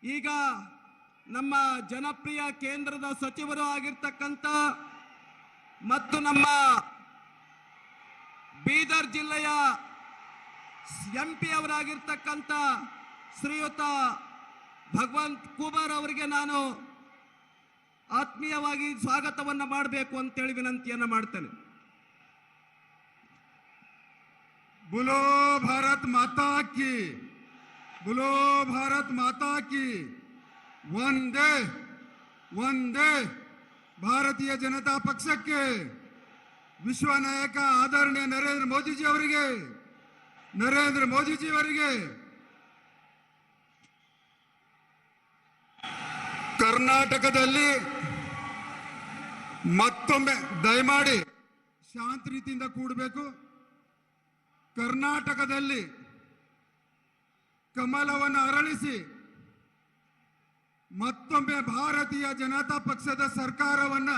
ಈಗ ನಮ್ಮ ಜನಪ್ರಿಯ ಕೇಂದ್ರದ ಸಚಿವರು ಆಗಿರ್ತಕ್ಕಂಥ ಮತ್ತು ನಮ್ಮ ಬೀದರ್ ಜಿಲ್ಲೆಯ ಎಂಪಿ ಅವರಾಗಿರ್ತಕ್ಕಂಥ ಶ್ರೀಯುತ ಭಗವಂತ್ ಕುಮಾರ್ ಅವರಿಗೆ ನಾನು ಆತ್ಮೀಯವಾಗಿ ಸ್ವಾಗತವನ್ನು ಮಾಡಬೇಕು ಅಂತೇಳಿ ವಿನಂತಿಯನ್ನು ಮಾಡ್ತೇನೆ. बोलो भारत माता की, बोलो भारत माता की, वंदे वंदे भारतीय जनता पक्षಕ್ಕೆ ವಿಶ್ವ ನಾಯಕ ಆದರಣೀಯ ನರೇಂದ್ರ ಮೋದಿಜಿ ಅವರಿಗೆ ಕರ್ನಾಟಕದಲ್ಲಿ ಮತ್ತೊಮ್ಮೆ ದಯಮಾಡಿ ಶಾಂತ ರೀತಿಯಿಂದ ಕೂಡಬೇಕು. ಕರ್ನಾಟಕದಲ್ಲಿ ಕಮಲವನ್ನು ಅರಳಿಸಿ ಮತ್ತೊಮ್ಮೆ ಭಾರತೀಯ ಜನತಾ ಪಕ್ಷದ ಸರ್ಕಾರವನ್ನ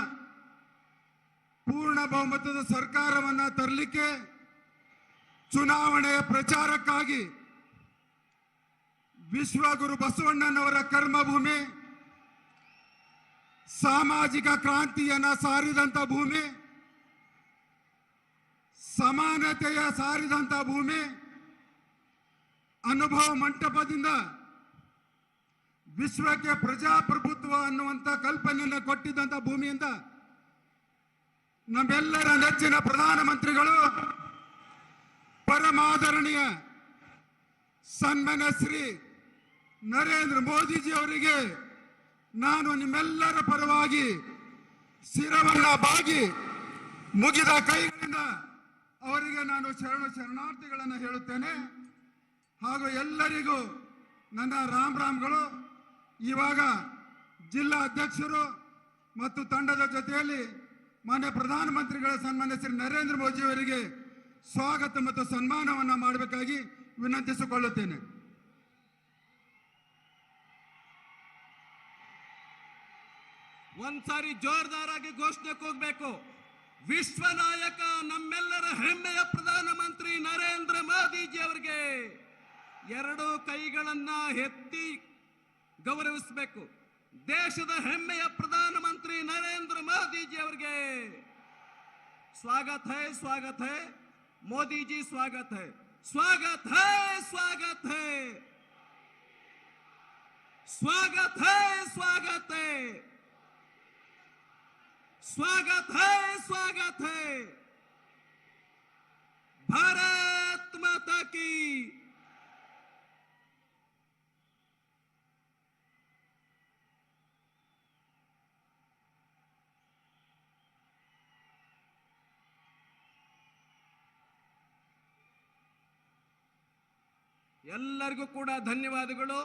ಪೂರ್ಣ ಬಹುಮತದ ಸರ್ಕಾರವನ್ನ ತರಲಿಕ್ಕೆ ಚುನಾವಣೆಯ ಪ್ರಚಾರಕ್ಕಾಗಿ ವಿಶ್ವಗುರು ಬಸವಣ್ಣನವರ ಕರ್ಮಭೂಮಿ, ಸಾಮಾಜಿಕ ಕ್ರಾಂತಿಯನ್ನ ಸಾರಿದಂತ ಭೂಮಿ, ಸಮಾನತೆಯ ಸಾರಿದಂತ ಭೂಮಿ, ಅನುಭವ ಮಂಟಪದಿಂದ ವಿಶ್ವಕ್ಕೆ ಪ್ರಜಾಪ್ರಭುತ್ವ ಅನ್ನುವಂತ ಕಲ್ಪನೆಯನ್ನು ಕೊಟ್ಟಿದ್ದಂತ ಭೂಮಿಯಿಂದ ನಮ್ಮೆಲ್ಲರ ನೆಚ್ಚಿನ ಪ್ರಧಾನಮಂತ್ರಿಗಳು ಪರಮಾದರಣೀಯ ಸನ್ಮಾನ್ಯ ಶ್ರೀ ನರೇಂದ್ರ ಮೋದಿಜಿ ಅವರಿಗೆ ನಾನು ನಿಮ್ಮೆಲ್ಲರ ಪರವಾಗಿ ಶಿರವನ್ನ ಬಾಗಿ ಮುಗಿದ ಕೈಗಳಿಂದ ಅವರಿಗೆ ನಾನು ಶರಣಾರ್ಥಿಗಳನ್ನು ಹೇಳುತ್ತೇನೆ. ಹಾಗೂ ಎಲ್ಲರಿಗೂ ನನ್ನ ರಾಮ್ಗಳು. ಇವಾಗ ಜಿಲ್ಲಾ ಅಧ್ಯಕ್ಷರು ಮತ್ತು ತಂಡದ ಜೊತೆಯಲ್ಲಿ ಮಾನ್ಯ ಪ್ರಧಾನಮಂತ್ರಿಗಳ ಸನ್ಮಾನ್ಯ ಶ್ರೀ ನರೇಂದ್ರ ಮೋದಿ ಅವರಿಗೆ ಸ್ವಾಗತ ಮತ್ತು ಸನ್ಮಾನವನ್ನು ಮಾಡಬೇಕಾಗಿ ವಿನಂತಿಸಿಕೊಳ್ಳುತ್ತೇನೆ. ಒಂದ್ಸಾರಿ ಜೋರ್ದಾರಾಗಿ ಘೋಷಣೆ ಕೂಗಬೇಕು. ವಿಶ್ವ ನಾಯಕ ನಮ್ಮೆಲ್ಲರ ಹೆಮ್ಮೆಯ ಪ್ರಧಾನಮಂತ್ರಿ ನರೇಂದ್ರ ಮೋದಿಜಿ ಅವರಿಗೆ ಎರಡು ಕೈಗಳನ್ನ ಎತ್ತಿ ಗೌರವಿಸಬೇಕು. ದೇಶದ ಹೆಮ್ಮೆಯ ಪ್ರಧಾನಮಂತ್ರಿ ನರೇಂದ್ರ ಮೋದಿಜಿ ಅವರಿಗೆ ಸ್ವಾಗತ ಹೈ, ಸ್ವಾಗತ ಹೈ ಮೋದಿಜಿ, ಸ್ವಾಗತ ಹೈ, ಸ್ವಾಗತ ಹೈ, ಸ್ವಾಗತ ಹೈ, ಸ್ವಾಗತ ಹೈ, ಸ್ವಾಗತ ಹೈ, स्वागत है, स्वागत है. भारत माता की. ಎಲ್ಲರಿಗೂ ಕೂಡ ಧನ್ಯವಾದಗಳು.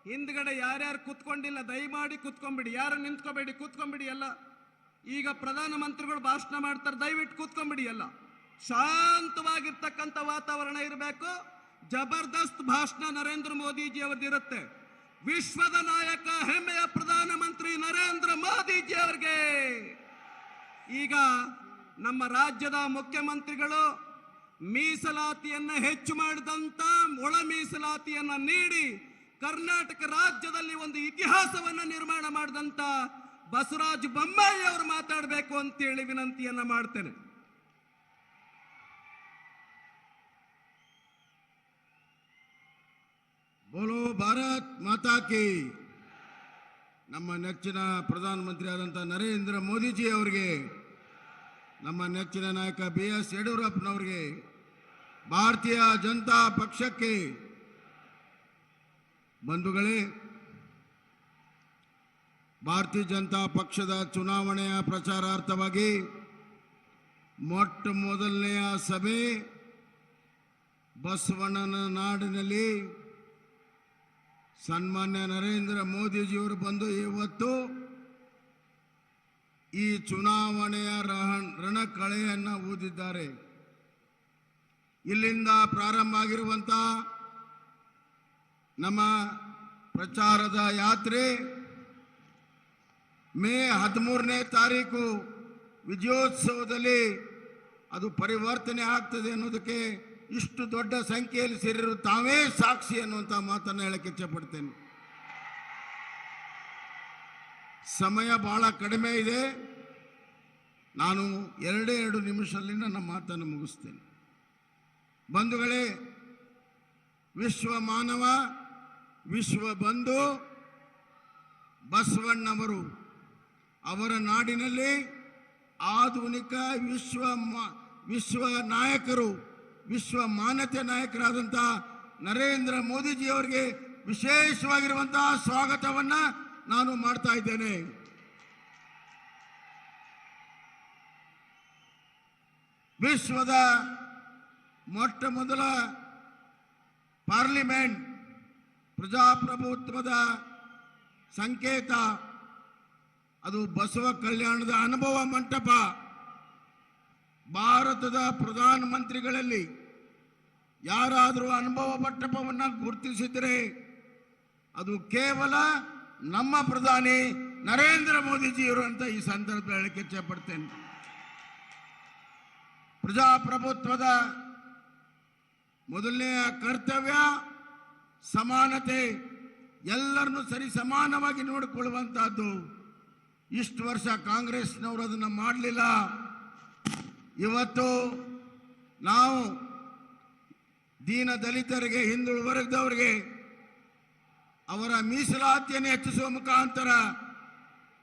ಹಿಂದ್ಗಡೆ ಯಾರ್ಯಾರು ಕೂತ್ಕೊಂಡಿಲ್ಲ ದಯಮಾಡಿ ಕೂತ್ಕೊಂಡ್ಬಿಡಿ, ಯಾರು ನಿಂತ್ಕೋಬೇಡಿ, ಕೂತ್ಕೊಂಡ್ಬಿಡಿ ಎಲ್ಲ. ಈಗ ಪ್ರಧಾನಮಂತ್ರಿಗಳು ಭಾಷಣ ಮಾಡ್ತಾರೆ, ದಯವಿಟ್ಟು ಕೂತ್ಕೊಂಡ್ಬಿಡಿ ಎಲ್ಲ. ಶಾಂತವಾಗಿರ್ತಕ್ಕಂಥ ವಾತಾವರಣ ಇರಬೇಕು. ಜಬರ್ದಸ್ತ್ ಭಾಷಣ ನರೇಂದ್ರ ಮೋದಿಜಿ ಅವರದಿರುತ್ತೆ. ವಿಶ್ವದ ನಾಯಕ ಹೆಮ್ಮೆಯ ಪ್ರಧಾನಮಂತ್ರಿ ನರೇಂದ್ರ ಮೋದಿಜಿ ಅವರಿಗೆ ಈಗ ನಮ್ಮ ರಾಜ್ಯದ ಮುಖ್ಯಮಂತ್ರಿಗಳು ಮೀಸಲಾತಿಯನ್ನ ಹೆಚ್ಚು ಮಾಡಿದಂತ ಒಳ ಮೀಸಲಾತಿಯನ್ನ ನೀಡಿ ಕರ್ನಾಟಕ ರಾಜ್ಯದಲ್ಲಿ ಒಂದು ಇತಿಹಾಸವನ್ನ ನಿರ್ಮಾಣ ಮಾಡಿದಂತ ಬಸವರಾಜ ಬೊಮ್ಮಾಯಿ ಅವರು ಮಾತಾಡಬೇಕು ಅಂತೇಳಿ ವಿನಂತಿಯನ್ನ ಮಾಡ್ತೇನೆ. ಬೋಲೋ ಭಾರತ್ ಮಾತಾ ಕಿ. ನಮ್ಮ ನೆಚ್ಚಿನ ಪ್ರಧಾನಮಂತ್ರಿ ಆದಂಥ ನರೇಂದ್ರ ಮೋದಿಜಿ ಅವರಿಗೆ, ನಮ್ಮ ನೆಚ್ಚಿನ ನಾಯಕ BS ಯಡಿಯೂರಪ್ಪನವರಿಗೆ, ಭಾರತೀಯ ಜನತಾ ಪಕ್ಷಕ್ಕೆ ಬಂಧುಗಳೇ, ಭಾರತೀಯ ಜನತಾ ಪಕ್ಷದ ಚುನಾವಣೆಯ ಪ್ರಚಾರಾರ್ಥವಾಗಿ ಮೊಟ್ಟ ಮೊದಲನೆಯ ಸಭೆ ಬಸವಣ್ಣನ ನಾಡಿನಲ್ಲಿ ಸನ್ಮಾನ್ಯ ನರೇಂದ್ರ ಮೋದಿಜಿಯವರು ಬಂದು ಇವತ್ತು ಈ ಚುನಾವಣೆಯ ರಣಕಳೆಯನ್ನು ಊದಿದ್ದಾರೆ. ಇಲ್ಲಿಂದ ಪ್ರಾರಂಭ ಆಗಿರುವಂಥ ನಮ್ಮ ಪ್ರಚಾರದ ಯಾತ್ರೆ ಮೇ 13ನೇ ತಾರೀಕು ವಿಜಯೋತ್ಸವದಲ್ಲಿ ಅದು ಪರಿವರ್ತನೆ ಆಗ್ತದೆ ಅನ್ನೋದಕ್ಕೆ ಇಷ್ಟು ದೊಡ್ಡ ಸಂಖ್ಯೆಯಲ್ಲಿ ಸೇರಿರು ತಾವೇ ಸಾಕ್ಷಿ ಅನ್ನುವಂಥ ಮಾತನ್ನು ಹೇಳಕ್ಕೆ ಇಚ್ಛೆಪಡ್ತೇನೆ. ಸಮಯ ಬಹಳ ಕಡಿಮೆ ಇದೆ. ನಾನು 2 ನಿಮಿಷದಲ್ಲಿ ನನ್ನ ಮಾತನ್ನು ಮುಗಿಸ್ತೇನೆ. ಬಂಧುಗಳೇ, ವಿಶ್ವ ಮಾನವ, ವಿಶ್ವ ಬಂಧು ಬಸವಣ್ಣವರು ಅವರ ನಾಡಿನಲ್ಲಿ ಆಧುನಿಕ ವಿಶ್ವ ನಾಯಕರು, ವಿಶ್ವ ಮಾನ್ಯತೆ ನಾಯಕರಾದಂಥ ನರೇಂದ್ರ ಮೋದಿಜಿಯವರಿಗೆ ವಿಶೇಷವಾಗಿರುವಂತಹ ಸ್ವಾಗತವನ್ನ ನಾನು ಮಾಡ್ತಾ ಇದ್ದೇನೆ. ವಿಶ್ವದ ಮೊಟ್ಟ ಮೊದಲ ಪಾರ್ಲಿಮೆಂಟ್, ಪ್ರಜಾಪ್ರಭುತ್ವದ ಸಂಕೇತ, ಅದು ಬಸವ ಕಲ್ಯಾಣದ ಅನುಭವ ಮಂಟಪ. ಭಾರತದ ಪ್ರಧಾನಮಂತ್ರಿಗಳಲ್ಲಿ ಯಾರಾದರೂ ಅನುಭವ ಮಂಟಪವನ್ನು ಗುರುತಿಸಿದರೆ ಅದು ಕೇವಲ ನಮ್ಮ ಪ್ರಧಾನಿ ನರೇಂದ್ರ ಮೋದಿಜಿಯವರು ಅಂತ ಈ ಸಂದರ್ಭದಲ್ಲಿ ಹೇಳಕ್ಕೆ ಇಚ್ಛೆಪಡ್ತೇನೆ. ಪ್ರಜಾಪ್ರಭುತ್ವದ ಮೊದಲನೆಯ ಕರ್ತವ್ಯ ಸಮಾನತೆ, ಎಲ್ಲರನ್ನು ಸರಿ ಸಮಾನವಾಗಿ ನೋಡಿಕೊಳ್ಳುವಂತಹದ್ದು. ಇಷ್ಟು ವರ್ಷ ಕಾಂಗ್ರೆಸ್ನವರು ಅದನ್ನು ಮಾಡಲಿಲ್ಲ. ಇವತ್ತು ನಾವು ದೀನ ದಲಿತರಿಗೆ, ಹಿಂದುಳಿದ ವರ್ಗದವರಿಗೆ ಅವರ ಮೀಸಲಾತಿಯನ್ನು ಹೆಚ್ಚಿಸುವ ಮುಖಾಂತರ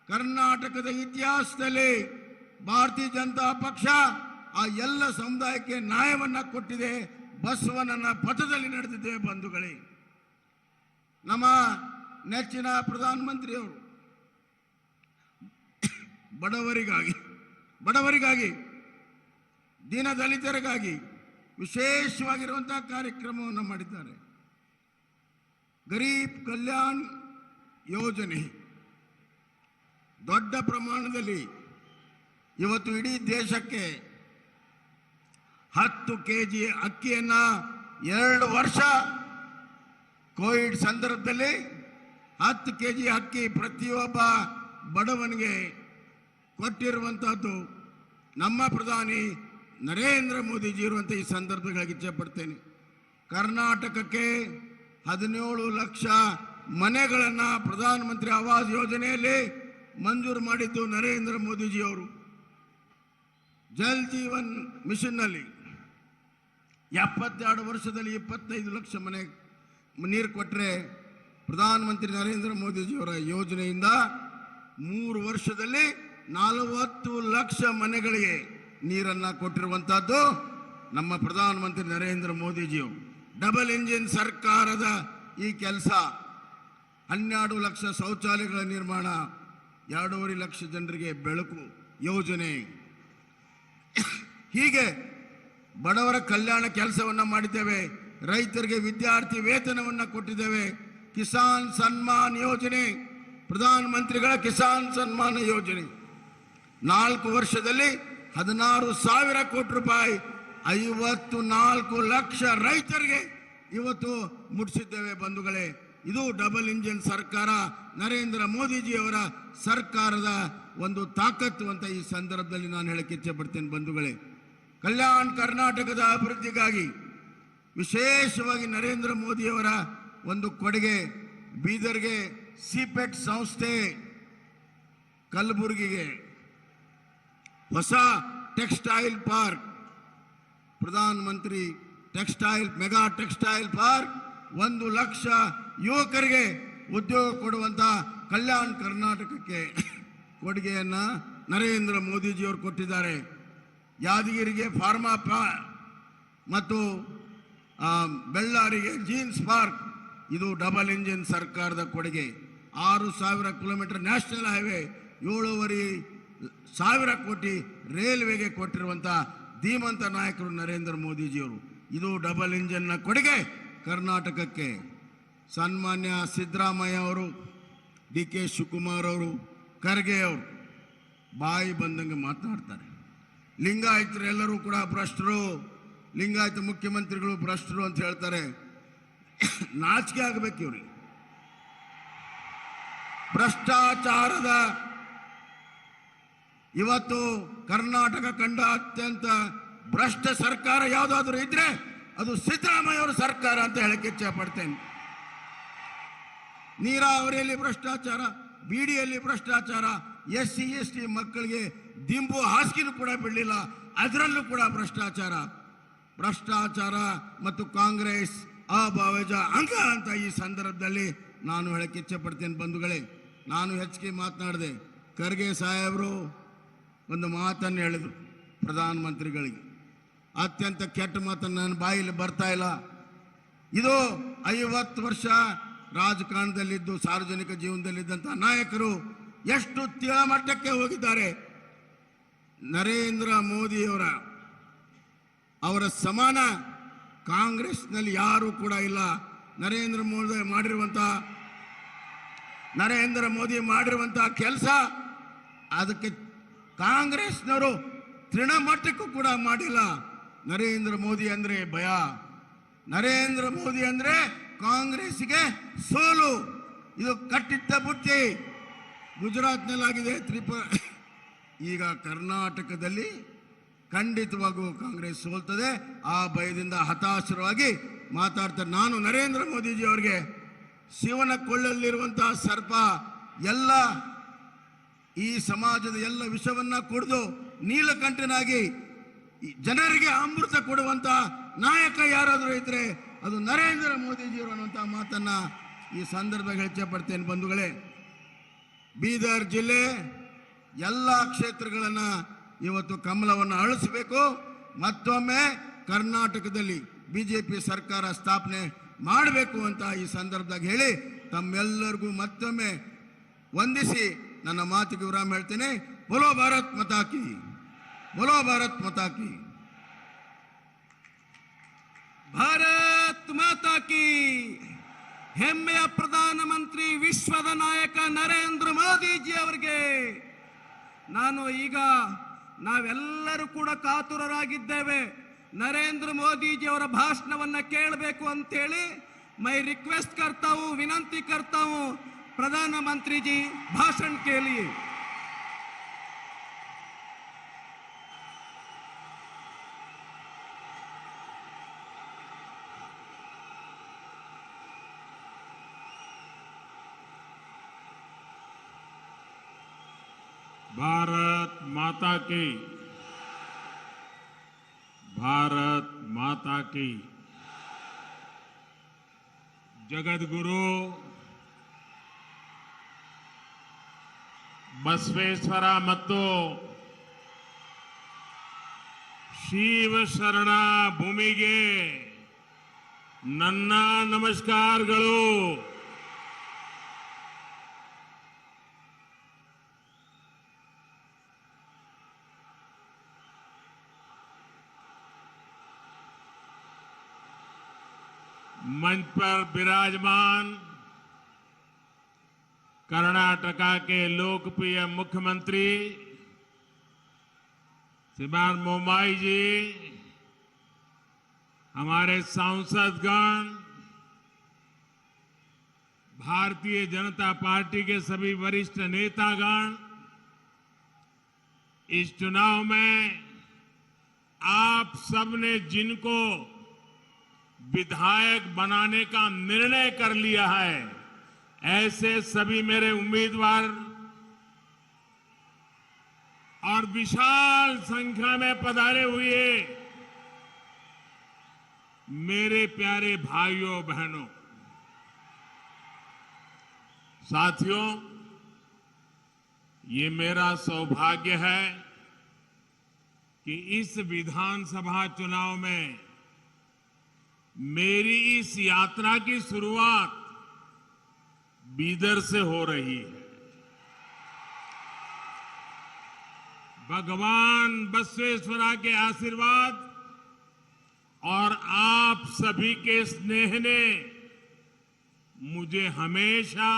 ಕರ್ನಾಟಕದ ಇತಿಹಾಸದಲ್ಲಿ ಭಾರತೀಯ ಜನತಾ ಪಕ್ಷ ಆ ಎಲ್ಲ ಸಮುದಾಯಕ್ಕೆ ನ್ಯಾಯವನ್ನು ಕೊಟ್ಟಿದೆ. ಬಸವನನ್ನ ಪಥದಲ್ಲಿ ನಡೆದಿದ್ದೇವೆ. ಬಂಧುಗಳೇ, ನಮ್ಮ ನೆಚ್ಚಿನ ಪ್ರಧಾನಮಂತ್ರಿಯವರು ಬಡವರಿಗಾಗಿ ದೀನ ದಲಿತರಿಗಾಗಿ ವಿಶೇಷವಾಗಿರುವಂತಹ ಕಾರ್ಯಕ್ರಮವನ್ನು ಮಾಡಿದ್ದಾರೆ. ಗರೀಬ್ ಕಲ್ಯಾಣ್ ಯೋಜನೆ ದೊಡ್ಡ ಪ್ರಮಾಣದಲ್ಲಿ ಇವತ್ತು ಇಡೀ ದೇಶಕ್ಕೆ 10 kg ಅಕ್ಕಿಯನ್ನ 2 ವರ್ಷ ಕೋವಿಡ್ ಸಂದರ್ಭದಲ್ಲಿ 10 kg ಅಕ್ಕಿ ಪ್ರತಿಯೊಬ್ಬ ಬಡವನಿಗೆ ಕೊಟ್ಟಿರುವಂತಹದ್ದು ನಮ್ಮ ಪ್ರಧಾನಿ ನರೇಂದ್ರ ಮೋದಿಜಿ ಇರುವಂಥ ಈ ಸಂದರ್ಭಗಳಿಗೆ ಇಚ್ಛೆಪಡ್ತೇನೆ. ಕರ್ನಾಟಕಕ್ಕೆ 17 ಲಕ್ಷ ಮನೆಗಳನ್ನು ಪ್ರಧಾನಮಂತ್ರಿ ಆವಾಸ್ ಯೋಜನೆಯಲ್ಲಿ ಮಂಜೂರು ಮಾಡಿದ್ದು ನರೇಂದ್ರ ಮೋದಿಜಿಯವರು. ಜಲ್ ಜೀವನ್ ಮಿಷನ್ನಲ್ಲಿ 72 ವರ್ಷದಲ್ಲಿ 25 ಲಕ್ಷ ಮನೆ ನೀರು ಕೊಟ್ಟರೆ, ಪ್ರಧಾನಮಂತ್ರಿ ನರೇಂದ್ರ ಮೋದಿಜಿಯವರ ಯೋಜನೆಯಿಂದ 3 ವರ್ಷದಲ್ಲಿ 40 ಲಕ್ಷ ಮನೆಗಳಿಗೆ ನೀರನ್ನು ಕೊಟ್ಟಿರುವಂತಹದ್ದು ನಮ್ಮ ಪ್ರಧಾನಮಂತ್ರಿ ನರೇಂದ್ರ ಮೋದಿಜಿಯವರು. ಡಬಲ್ ಇಂಜಿನ್ ಸರ್ಕಾರದ ಈ ಕೆಲಸ, 12 ಲಕ್ಷ ಶೌಚಾಲಯಗಳ ನಿರ್ಮಾಣ, 2.5 ಲಕ್ಷ ಜನರಿಗೆ ಬೆಳಕು ಯೋಜನೆ, ಹೀಗೆ ಬಡವರ ಕಲ್ಯಾಣ ಕೆಲಸವನ್ನು ಮಾಡಿದ್ದೇವೆ. ರೈತರಿಗೆ ವಿದ್ಯಾರ್ಥಿ ವೇತನವನ್ನು ಕೊಟ್ಟಿದ್ದೇವೆ. ಕಿಸಾನ್ ಸನ್ಮಾನ್ ಯೋಜನೆ, ಪ್ರಧಾನಮಂತ್ರಿಗಳ ಕಿಸಾನ್ ಸನ್ಮಾನ ಯೋಜನೆ 4 ವರ್ಷದಲ್ಲಿ 16,000 ಕೋಟಿ ರೂಪಾಯಿ 54 ಲಕ್ಷ ರೈತರಿಗೆ ಇವತ್ತು ಮುಟ್ಟಿಸಿದ್ದೇವೆ. ಬಂಧುಗಳೇ, ಇದು ಡಬಲ್ ಇಂಜಿನ್ ಸರ್ಕಾರ, ನರೇಂದ್ರ ಮೋದಿಜಿಯವರ ಸರ್ಕಾರದ ಒಂದು ತಾಕತ್ತು ಅಂತ ಈ ಸಂದರ್ಭದಲ್ಲಿ ನಾನು ಹೇಳಕ್ಕೆ ಇಚ್ಛೆ ಪಡ್ತೇನೆ. ಬಂಧುಗಳೇ, ಕಲ್ಯಾಣ ಕರ್ನಾಟಕದ ಅಭಿವೃದ್ಧಿಗಾಗಿ ವಿಶೇಷವಾಗಿ ನರೇಂದ್ರ ಮೋದಿಯವರ ಒಂದು ಕೊಡುಗೆ, ಬೀದರ್ಗೆ ಸಿಪೆಟ್ ಸಂಸ್ಥೆ, ಕಲಬುರಗಿಗೆ ಹೊಸ ಟೆಕ್ಸ್ಟೈಲ್ ಪಾರ್ಕ್, ಪ್ರಧಾನಮಂತ್ರಿ ಮೆಗಾ ಟೆಕ್ಸ್ಟೈಲ್ ಪಾರ್ಕ್, 1 ಲಕ್ಷ ಯುವಕರಿಗೆ ಉದ್ಯೋಗ ಕೊಡುವಂತ ಕಲ್ಯಾಣ ಕರ್ನಾಟಕಕ್ಕೆ ಕೊಡುಗೆಯನ್ನ ನರೇಂದ್ರ ಮೋದಿಜಿಯವರು ಕೊಟ್ಟಿದ್ದಾರೆ. ಯಾದಗಿರಿಗೆ ಫಾರ್ಮಾ ಮತ್ತು ಬೆಳ್ಳಾರಿಗೆ ಜೀನ್ಸ್ ಪಾರ್ಕ್, ಇದು ಡಬಲ್ ಇಂಜಿನ್ ಸರ್ಕಾರದ ಕೊಡುಗೆ. 6,000 ಕಿಲೋಮೀಟರ್ ನ್ಯಾಷನಲ್ ಹೈವೇ, 7,500 ಕೋಟಿ ರೈಲ್ವೆಗೆ ಕೊಟ್ಟಿರುವಂಥ ಧೀಮಂತ ನಾಯಕರು ನರೇಂದ್ರ ಮೋದಿಜಿಯವರು. ಇದು ಡಬಲ್ ಇಂಜಿನ್ನ ಕೊಡುಗೆ ಕರ್ನಾಟಕಕ್ಕೆ. ಸನ್ಮಾನ್ಯ ಸಿದ್ದರಾಮಯ್ಯ ಅವರು, DK ಶಿವಕುಮಾರ್ ಅವರು, ಖರ್ಗೆ ಅವರು ಬಾಯಿ ಬಂದಂಗೆ ಮಾತನಾಡ್ತಾರೆ. ಲಿಂಗಾಯತರೆಲ್ಲರೂ ಕೂಡ ಭ್ರಷ್ಟರು, ಲಿಂಗಾಯತ ಮುಖ್ಯಮಂತ್ರಿಗಳು ಭ್ರಷ್ಟರು ಅಂತ ಹೇಳ್ತಾರೆ. ನಾಚಿಕೆ ಆಗಬೇಕು ಇವ್ರಿಗೆ. ಭ್ರಷ್ಟಾಚಾರದ ಇವತ್ತು ಕರ್ನಾಟಕ ಕಂಡ ಅತ್ಯಂತ ಭ್ರಷ್ಟ ಸರ್ಕಾರ ಯಾವುದಾದ್ರೂ ಇದ್ರೆ ಅದು ಸಿದ್ದರಾಮಯ್ಯ ಅವರ ಸರ್ಕಾರ ಅಂತ ಹೇಳಕ್ಕೆ ಇಚ್ಛೆ ಪಡ್ತೇನೆ. ನೀರಾವರಿಯಲ್ಲಿ ಭ್ರಷ್ಟಾಚಾರ, ಬಿಡಿಯಲ್ಲಿ ಭ್ರಷ್ಟಾಚಾರ, SC ST ಮಕ್ಕಳಿಗೆ ದಿಂಬು ಹಾಸಿಗೆನೂ ಕೂಡ ಬಿಡಲಿಲ್ಲ, ಅದರಲ್ಲೂ ಕೂಡ ಭ್ರಷ್ಟಾಚಾರ ಮತ್ತು ಕಾಂಗ್ರೆಸ್ ಅಭಾವಜ ಅಂಗ ಅಂತ ಈ ಸಂದರ್ಭದಲ್ಲಿ ನಾನು ಹೇಳಕ್ಕೆ ಇಚ್ಛೆ ಪಡ್ತೇನೆ. ಬಂಧುಗಳೇ, ನಾನು ಹೆಚ್ಚಿಗೆ ಮಾತನಾಡಿದೆ. ಖರ್ಗೆ ಸಾಹೇಬರು ಒಂದು ಮಾತನ್ನು ಹೇಳಿದರು ಪ್ರಧಾನಮಂತ್ರಿಗಳಿಗೆ, ಅತ್ಯಂತ ಕೆಟ್ಟ ಮಾತನ್ನು ನನ್ನ ಬಾಯಲ್ಲಿ ಬರ್ತಾ ಇಲ್ಲ. ಇದು 50 ವರ್ಷ ರಾಜಕಾರಣದಲ್ಲಿದ್ದು ಸಾರ್ವಜನಿಕ ಜೀವನದಲ್ಲಿದ್ದಂಥ ನಾಯಕರು ಎಷ್ಟು ಮಟ್ಟಕ್ಕೆ ಹೋಗಿದ್ದಾರೆ. ನರೇಂದ್ರ ಮೋದಿಯವರ ಸಮಾನ ಕಾಂಗ್ರೆಸ್ನಲ್ಲಿ ಯಾರೂ ಕೂಡ ಇಲ್ಲ. ನರೇಂದ್ರ ಮೋದಿ ಮಾಡಿರುವಂತಹ ಕೆಲಸ ಅದಕ್ಕೆ ಕಾಂಗ್ರೆಸ್ನವರು ತೃಣಮಟ್ಟಕ್ಕೂ ಕೂಡ ಮಾಡಿಲ್ಲ. ನರೇಂದ್ರ ಮೋದಿ ಅಂದ್ರೆ ಭಯ, ನರೇಂದ್ರ ಮೋದಿ ಅಂದ್ರೆ ಕಾಂಗ್ರೆಸ್ಗೆ ಸೋಲು. ಇದು ಕಟ್ಟಿಟ್ಟ ಬುತ್ತಿ. ಗುಜರಾತ್ನಲ್ಲಾಗಿದೆ, ಈಗ ಕರ್ನಾಟಕದಲ್ಲಿ ಖಂಡಿತವಾಗೂ ಕಾಂಗ್ರೆಸ್ ಸೋಲ್ತದೆ. ಆ ಭಯದಿಂದ ಹತಾಶರಾಗಿ ಮಾತಾಡ್ತಾರೆ. ನಾನು ನರೇಂದ್ರ ಮೋದಿಜಿ ಅವರಿಗೆ ಶಿವನ ಕೊಳ್ಳಲ್ಲಿರುವಂತಹ ಸರ್ಪ ಎಲ್ಲ ಈ ಸಮಾಜದ ಎಲ್ಲ ವಿಷವನ್ನ ಕುಡಿದು ನೀಲಕಂಠನಾಗಿ ಜನರಿಗೆ ಅಮೃತ ಕೊಡುವಂತ ನಾಯಕ ಯಾರಾದರೂ ಇದ್ರೆ ಅದು ನರೇಂದ್ರ ಮೋದಿಜಿಯವರು ಅನ್ನುವಂಥ ಮಾತನ್ನ ಈ ಸಂದರ್ಭದಲ್ಲಿ ಹೆಚ್ಚೆ ಪಡ್ತೇನೆ. ಬಂಧುಗಳೇ, ಬೀದರ್ ಜಿಲ್ಲೆ ಎಲ್ಲ ಕ್ಷೇತ್ರಗಳನ್ನ ಇವತ್ತು ಕಮಲವನ್ನು ಅಳಿಸಬೇಕು. ಮತ್ತೊಮ್ಮೆ ಕರ್ನಾಟಕದಲ್ಲಿ ಬಿಜೆಪಿ ಸರ್ಕಾರ ಸ್ಥಾಪನೆ ಮಾಡಬೇಕು ಅಂತ ಈ ಸಂದರ್ಭದಾಗ ಹೇಳಿ ತಮ್ಮೆಲ್ಲರಿಗೂ ಮತ್ತೊಮ್ಮೆ ವಂದಿಸಿ ನನ್ನ ಮಾತಿಗೆ ವಿರಾಮ ಹೇಳ್ತೇನೆ. ಬೋಲೋ ಭಾರತ್ ಮಾತಾ ಕಿ, ಬೋಲೋ ಭಾರತ್ ಮಾತಾ ಕಿ, ಭಾರತ್ ಮಾತಾ ಕಿ. ಹೆಮ್ಮೆಯ ಪ್ರಧಾನಮಂತ್ರಿ, ವಿಶ್ವದ ನಾಯಕ ನರೇಂದ್ರ ಮೋದಿಜಿ ಅವರಿಗೆ ನಾವೆಲ್ಲರೂ ಕೂಡ ಕಾತುರರಾಗಿದ್ದೇವೆ. ನರೇಂದ್ರ ಮೋದಿಜಿ ಅವರ ಭಾಷಣವನ್ನ ಕೇಳಬೇಕು ಅಂತೇಳಿ मैं रिक्वेस्ट करता हूं, विनंती करता हूं, प्रधानमंत्री जी भाषण के लिए। भारत माता की, भारत माता की। जगत गुरु बसवेश्वर ಮತ್ತು ಶಿವ ಶರಣ ಭೂಮಿಗೆ ನನ್ನ ನಮಸ್ಕಾರಗಳು. मंच पर विराजमान कर्नाटका के लोकप्रिय मुख्यमंत्री श्रीमान बोम्माई जी, हमारे सांसदगण, भारतीय जनता पार्टी के सभी वरिष्ठ नेतागण, इस चुनाव में आप सबने जिनको विधायक बनाने का निर्णय कर लिया है, ऐसे सभी मेरे उम्मीदवार और विशाल संख्या में पधारे हुए मेरे प्यारे भाइयों बहनों, साथियों, ये मेरा सौभाग्य है कि इस विधानसभा चुनाव में मेरी इस यात्रा की शुरुआत बीदर से हो रही है। भगवान बसवेश्वरा के आशीर्वाद और आप सभी के स्नेह ने मुझे हमेशा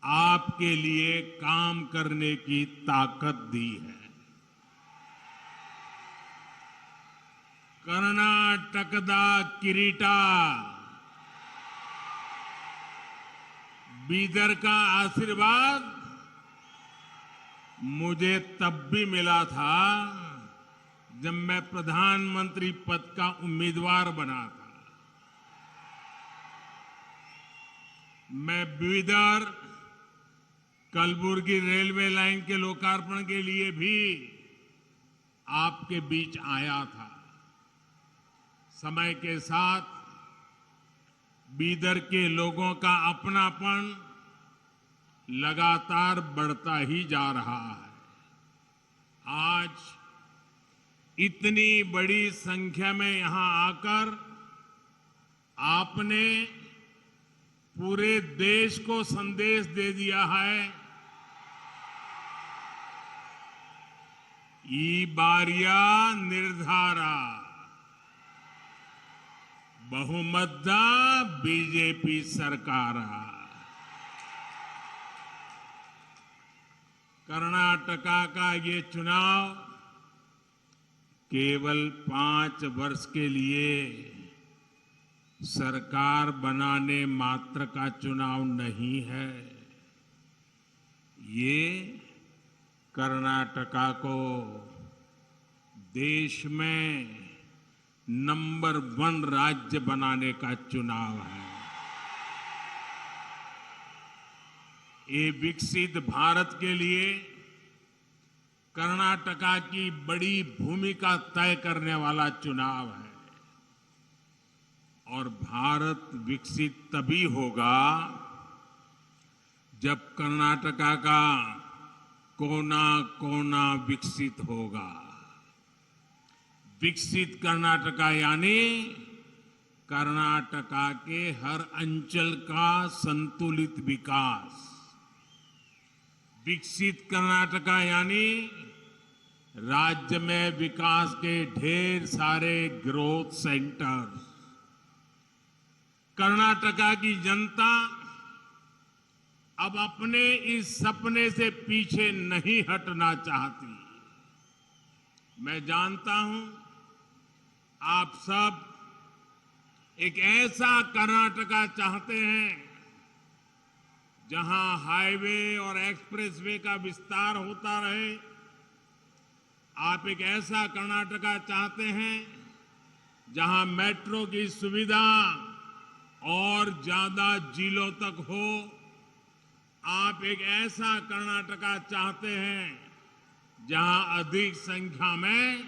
आपके लिए काम करने की ताकत दी है। कर्नाटकदा किरीटा, बीदर का आशीर्वाद मुझे तब भी मिला था जब मैं प्रधानमंत्री पद का उम्मीदवार बना था। मैं बीदर कलबुर्गी रेलवे लाइन के लोकार्पण के लिए भी आपके बीच आया था। समय के साथ बीदर के लोगों का अपनापन लगातार बढ़ता ही जा रहा है। आज इतनी बड़ी संख्या में यहां आकर आपने पूरे देश को संदेश दे दिया है, ई बारिया निर्धारा बहुमत बीजेपी सरकार। कर्नाटका का ये चुनाव केवल 5 वर्ष के लिए सरकार बनाने मात्र का चुनाव नहीं है। ये कर्नाटका को देश में नंबर 1 राज्य बनाने का चुनाव है। ये विकसित भारत के लिए कर्नाटका की बड़ी भूमिका तय करने वाला चुनाव है। और भारत विकसित तभी होगा जब कर्नाटका का कोना कोना विकसित होगा। विकसित कर्नाटका यानी कर्नाटका के हर अंचल का संतुलित विकास। विकसित कर्नाटका यानी राज्य में विकास के ढेर सारे ग्रोथ सेंटर्स। कर्नाटका की जनता अब अपने इस सपने से पीछे नहीं हटना चाहती। मैं जानता हूं आप सब एक ऐसा कर्नाटका चाहते हैं जहां हाईवे और एक्सप्रेसवे का विस्तार होता रहे। आप एक ऐसा कर्नाटका चाहते हैं जहां मेट्रो की सुविधा और ज्यादा जिलों तक हो। आप एक ऐसा कर्नाटका चाहते हैं जहां अधिक संख्या में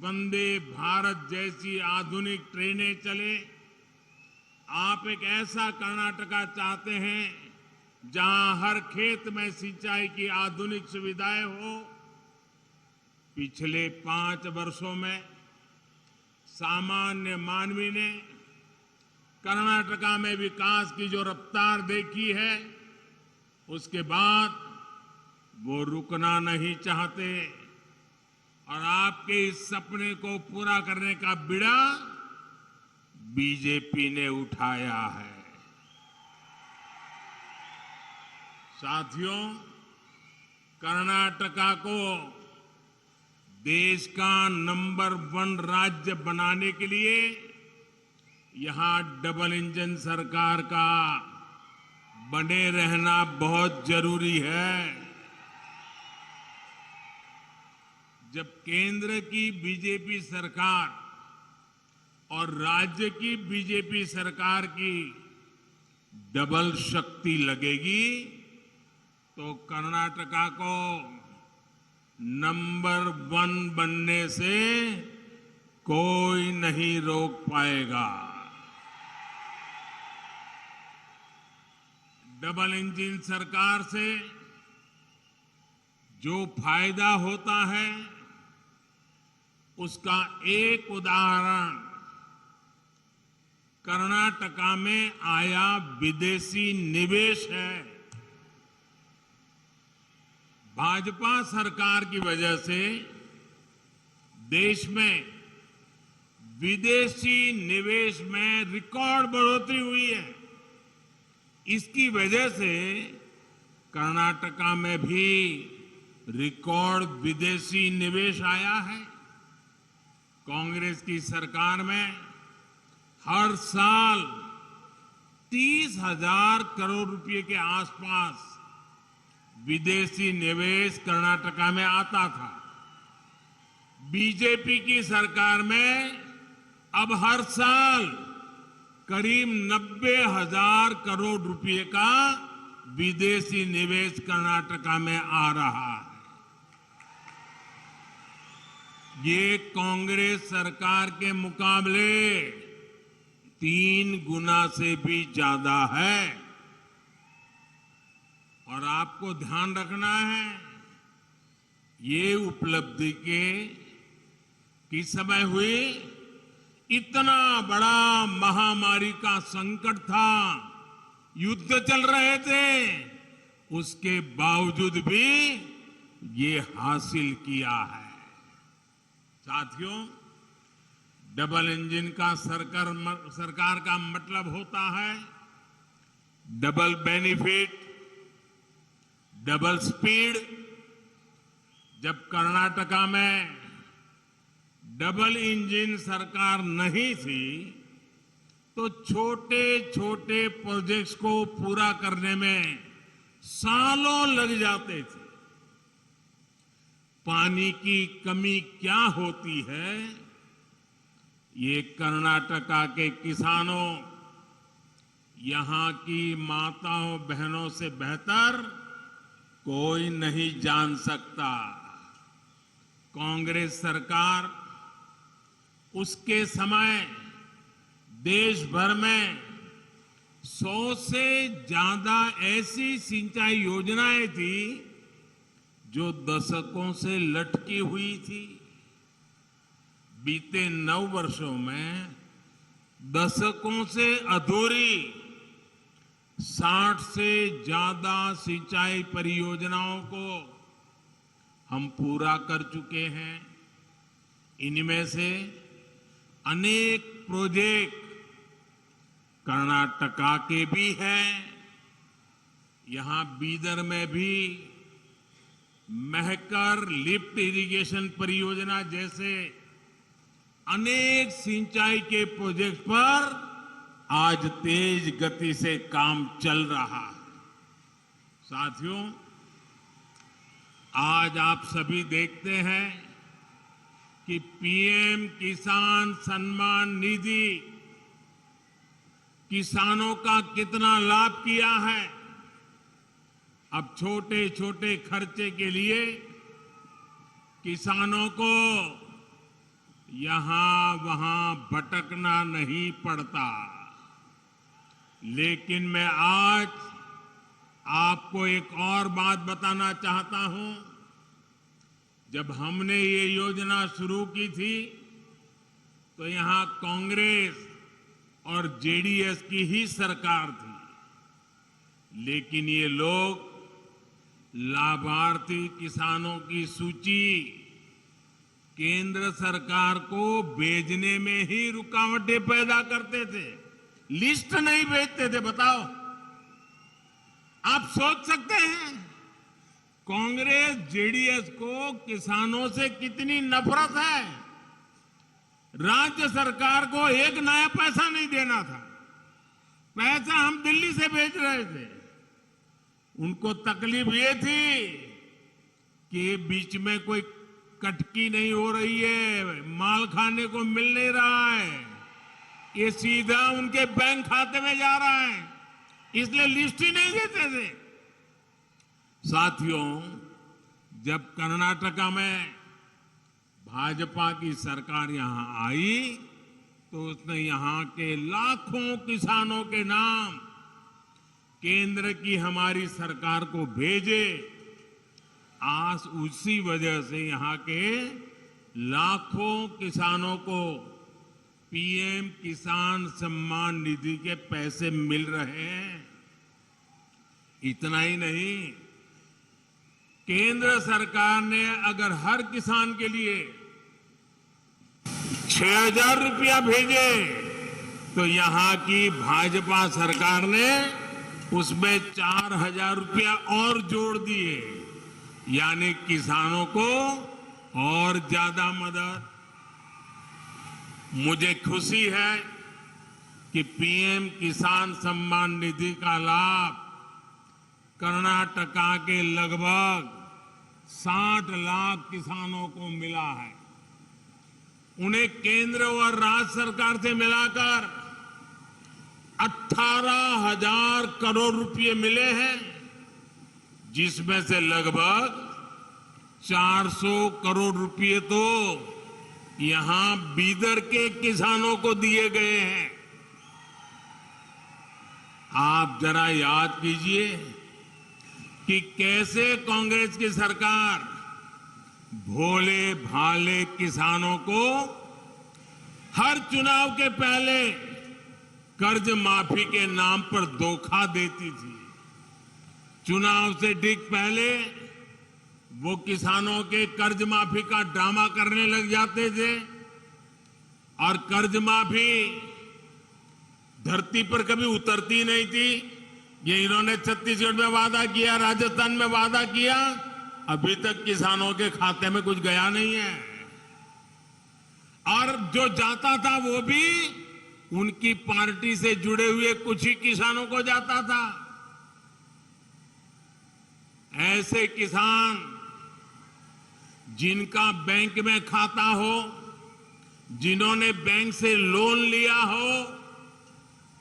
वंदे भारत जैसी आधुनिक ट्रेनें चले। आप एक ऐसा कर्नाटका चाहते हैं जहां हर खेत में सिंचाई की आधुनिक सुविधाएं हो। पिछले 5 वर्षों में सामान्य मानवी ने कर्नाटका में विकास की जो रफ्तार देखी है, उसके बाद वो रुकना नहीं चाहते और आपके इस सपने को पूरा करने का बीड़ा बीजेपी ने उठाया है। साथियों, कर्नाटका को देश का नंबर 1 राज्य बनाने के लिए यहां डबल इंजन सरकार का बने रहना बहुत जरूरी है। जब केंद्र की बीजेपी सरकार और राज्य की बीजेपी सरकार की डबल शक्ति लगेगी तो कर्नाटका को नंबर 1 बनने से कोई नहीं रोक पाएगा। डबल इंजन सरकार से जो फायदा होता है उसका एक उदाहरण कर्नाटका में आया विदेशी निवेश है। भाजपा सरकार की वजह से देश में विदेशी निवेश में रिकॉर्ड बढ़ोतरी हुई है। इसकी वजह से कर्नाटका में भी रिकॉर्ड विदेशी निवेश आया है। कांग्रेस की सरकार में हर साल 30,000 करोड़ रुपए के आसपास विदेशी निवेश कर्नाटका में आता था। बीजेपी की सरकार में अब हर साल करीब 90,000 करोड़ रुपए का विदेशी निवेश कर्नाटका में आ रहा है। ये कांग्रेस सरकार के मुकाबले 3 गुना से भी ज्यादा है। और आपको ध्यान रखना है, ये उपलब्धि किस समय हुई? इतना बड़ा महामारी का संकट था, युद्ध चल रहे थे, उसके बावजूद भी ये हासिल किया है। साथियों, डबल इंजन का सरकार का मतलब होता है डबल बेनिफिट, डबल स्पीड। जब कर्नाटका में डबल इंजन सरकार नहीं थी तो छोटे छोटे प्रोजेक्ट्स को पूरा करने में सालों लग जाते थे। पानी की कमी क्या होती है, ये कर्नाटका के किसानों, यहां की माताओं बहनों से बेहतर कोई नहीं जान सकता। कांग्रेस सरकार उसके समय देश भर में 100 से ज्यादा ऐसी सिंचाई योजनाएं थी जो दशकों से लटकी हुई थी। बीते 9 वर्षों में दशकों से अधूरी 60 से ज्यादा सिंचाई परियोजनाओं को हम पूरा कर चुके हैं। इनमें से अनेक प्रोजेक्ट कर्नाटका के भी हैं। यहां बीदर में भी महकर लिफ्ट इरिगेशन परियोजना जैसे अनेक सिंचाई के प्रोजेक्ट पर आज तेज गति से काम चल रहा है। साथियों, आज आप सभी देखते हैं कि पीएम किसान सम्मान निधि किसानों का कितना लाभ किया है। अब छोटे छोटे खर्चे के लिए किसानों को यहां वहां भटकना नहीं पड़ता। लेकिन मैं आज आपको एक और बात बताना चाहता हूं। जब हमने ये योजना शुरू की थी तो यहां कांग्रेस और जेडीएस की ही सरकार थी। लेकिन ये लोग लाभार्थी किसानों की सूची केंद्र सरकार को भेजने में ही रुकावटें पैदा करते थे, लिस्ट नहीं भेजते थे। बताओ, आप सोच सकते हैं कांग्रेस जेडीएस को किसानों से कितनी नफरत है। राज्य सरकार को एक नया पैसा नहीं देना था, पैसा हम दिल्ली से भेज रहे थे। उनको तकलीफ ये थी कि बीच में कोई कटकी नहीं हो रही है, माल खाने को मिल नहीं रहा है, ये सीधा उनके बैंक खाते में जा रहा है, इसलिए लिस्ट ही नहीं देते थे। साथियों, जब कर्नाटका में भाजपा की सरकार यहां आई तो उसने यहां के लाखों किसानों के नाम केंद्र की हमारी सरकार को भेजे। आज उसी वजह से यहां के लाखों किसानों को पीएम किसान सम्मान निधि के पैसे मिल रहे हैं। इतना ही नहीं, केंद्र सरकार ने अगर हर किसान के लिए 6,000 रुपया भेजे तो यहां की भाजपा सरकार ने उसमें 4,000 रुपया और जोड़ दिए, यानी किसानों को और ज्यादा मदद। मुझे खुशी है कि पीएम किसान सम्मान निधि का लाभ कर्नाटका के लगभग 60 लाख किसानों को मिला है। उन्हें केंद्र और राज्य सरकार से मिलाकर 18,000 करोड़ रुपए मिले हैं। जिसमें से लगभग 400 करोड़ रुपए तो यहां बीदर के किसानों को दिए गए हैं। आप जरा याद कीजिए कि कैसे कांग्रेस की सरकार भोले भाले किसानों को हर चुनाव के पहले कर्ज माफी के नाम पर धोखा देती थी। चुनाव से ठीक पहले वो किसानों के कर्ज माफी का ड्रामा करने लग जाते थे और कर्ज माफी धरती पर कभी उतरती नहीं थी। ये इन्होंने छत्तीसगढ़ में वादा किया, राजस्थान में वादा किया, अभी तक किसानों के खाते में कुछ गया नहीं है। और जो जाता था वो भी उनकी पार्टी से जुड़े हुए कुछ ही किसानों को जाता था। ऐसे किसान जिनका बैंक में खाता हो, जिन्होंने बैंक से लोन लिया हो,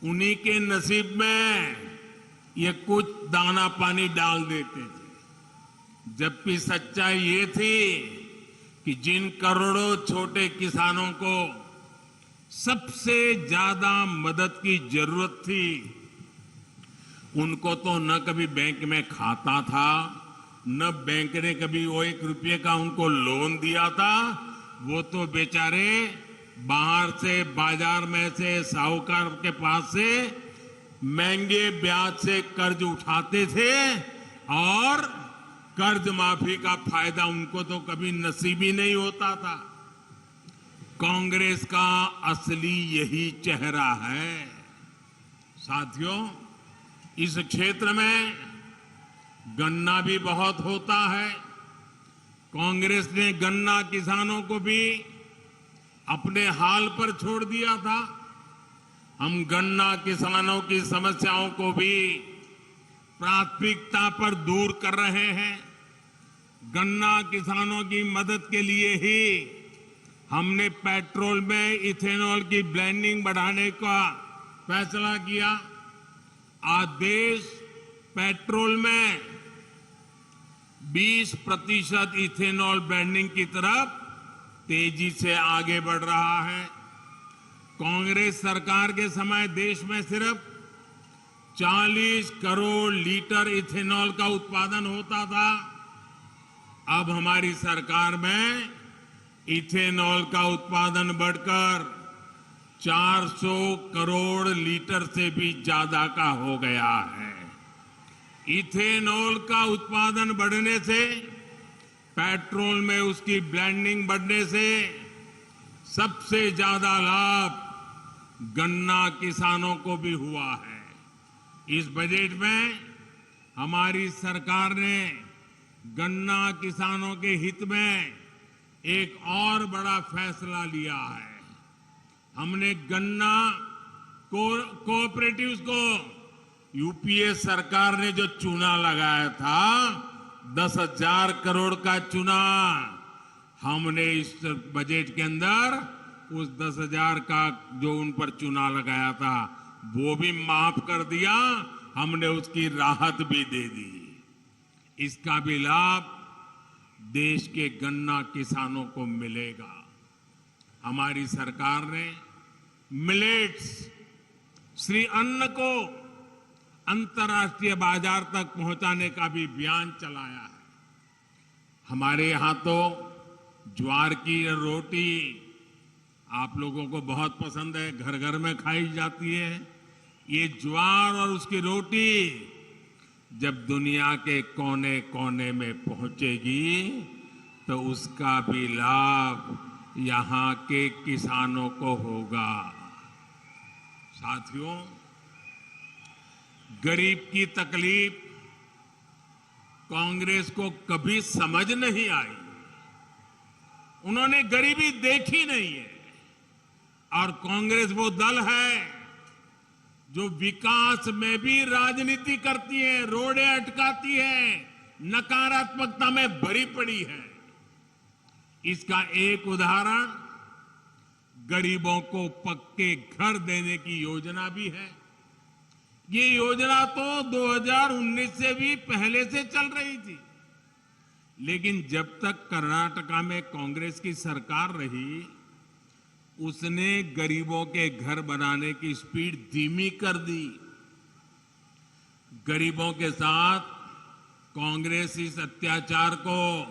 उन्हीं के नसीब में ये कुछ दाना पानी डाल देते थे। जबकि सच्चाई ये थी कि जिन करोड़ों छोटे किसानों को सबसे ज्यादा मदद की जरूरत थी, उनको तो न कभी बैंक में खाता था, न बैंक ने कभी वो 1 रुपये का उनको लोन दिया था। वो तो बेचारे बाहर से, बाजार में से, साहूकार के पास से महंगे ब्याज से कर्ज उठाते थे और कर्ज माफी का फायदा उनको तो कभी नसीब ही नहीं होता था। कांग्रेस का असली यही चेहरा है। साथियों, इस क्षेत्र में गन्ना भी बहुत होता है। कांग्रेस ने गन्ना किसानों को भी अपने हाल पर छोड़ दिया था। हम गन्ना किसानों की समस्याओं को भी प्राथमिकता पर दूर कर रहे हैं। गन्ना किसानों की मदद के लिए ही हमने पेट्रोल में इथेनॉल की ब्लेंडिंग बढ़ाने का फैसला किया। आज देश पेट्रोल में 20% इथेनॉल ब्लेंडिंग की तरफ तेजी से आगे बढ़ रहा है। कांग्रेस सरकार के समय देश में सिर्फ 40 करोड़ लीटर इथेनॉल का उत्पादन होता था। अब हमारी सरकार में इथेनॉल का उत्पादन बढ़कर 400 करोड़ लीटर से भी ज्यादा का हो गया है। इथेनॉल का उत्पादन बढ़ने से, पेट्रोल में उसकी ब्लेंडिंग बढ़ने से सबसे ज्यादा लाभ गन्ना किसानों को भी हुआ है। इस बजट में हमारी सरकार ने गन्ना किसानों के हित में एक और बड़ा फैसला लिया है। हमने गन्ना कोऑपरेटिव्स को, यूपीए सरकार ने जो चूना लगाया था 10,000 करोड़ का चूना, हमने इस बजट के अंदर उस 10,000 का जो उन पर चूना लगाया था वो भी माफ कर दिया। हमने उसकी राहत भी दे दी। इसका भी लाभ देश के गन्ना किसानों को मिलेगा। हमारी सरकार ने मिलेट्स, श्री अन्न को अंतर्राष्ट्रीय बाजार तक पहुंचाने का भी अभियान चलाया है। हमारे यहां तो ज्वार की रोटी आप लोगों को बहुत पसंद है, घर घर में खाई जाती है। ये ज्वार और उसकी रोटी जब दुनिया के कोने कोने में पहुंचेगी तो उसका भी लाभ यहां के किसानों को होगा। साथियों, गरीब की तकलीफ कांग्रेस को कभी समझ नहीं आई। उन्होंने गरीबी देखी नहीं है। और कांग्रेस वो दल है जो विकास में भी राजनीति करती है, रोड़े अटकाती है, नकारात्मकता में भरी पड़ी है। इसका एक उदाहरण गरीबों को पक्के घर देने की योजना भी है। ये योजना तो 2019 से भी पहले से चल रही थी, लेकिन जब तक कर्नाटका में कांग्रेस की सरकार रही, उसने गरीबों के घर बनाने की स्पीड धीमी कर दी। गरीबों के साथ कांग्रेस इस अत्याचार को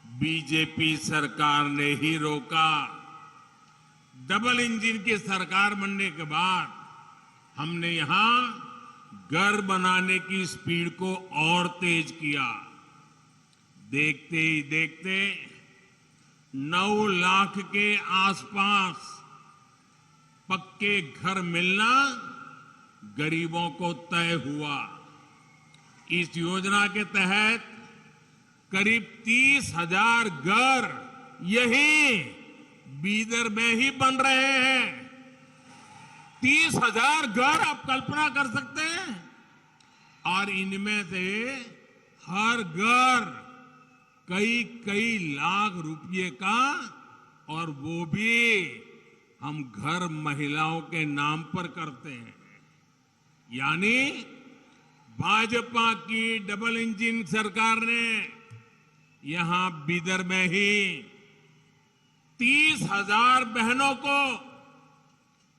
बीजेपी सरकार ने ही रोका। डबल इंजन की सरकार बनने के बाद हमने यहां घर बनाने की स्पीड को और तेज किया। देखते ही देखते 9 लाख के आसपास पक्के घर मिलना गरीबों को तय हुआ। इस योजना के तहत करीब 30,000 घर यही बीदर में ही बन रहे हैं। 30,000 घर आप कल्पना कर सकते हैं। और इनमें से हर घर कई कई लाख रुपए का, और वो भी हम घर महिलाओं के नाम पर करते हैं। यानी भाजपा की डबल इंजन सरकार ने यहां बीदर में ही 30,000 बहनों को,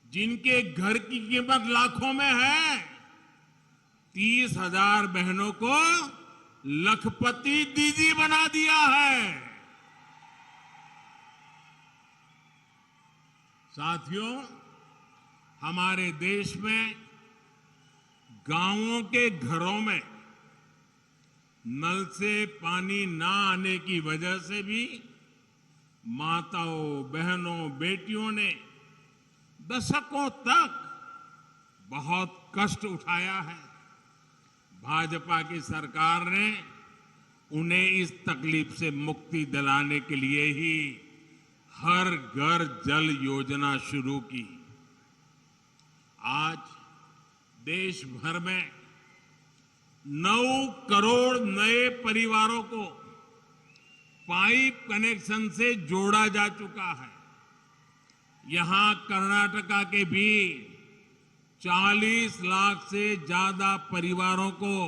जिनके घर की कीमत लाखों में है, 30,000 बहनों को लखपति दीदी बना दिया है। साथियों, हमारे देश में गांवों के घरों में नल से पानी ना आने की वजह से भी माताओं, बहनों, बेटियों ने दशकों तक बहुत कष्ट उठाया है। भाजपा की सरकार ने उन्हें इस तकलीफ से मुक्ति दिलाने के लिए ही हर घर जल योजना शुरू की। आज देश भर में 9 करोड़ नए परिवारों को पाइप कनेक्शन से जोड़ा जा चुका है। यहां कर्नाटका के भी 40 लाख से ज्यादा परिवारों को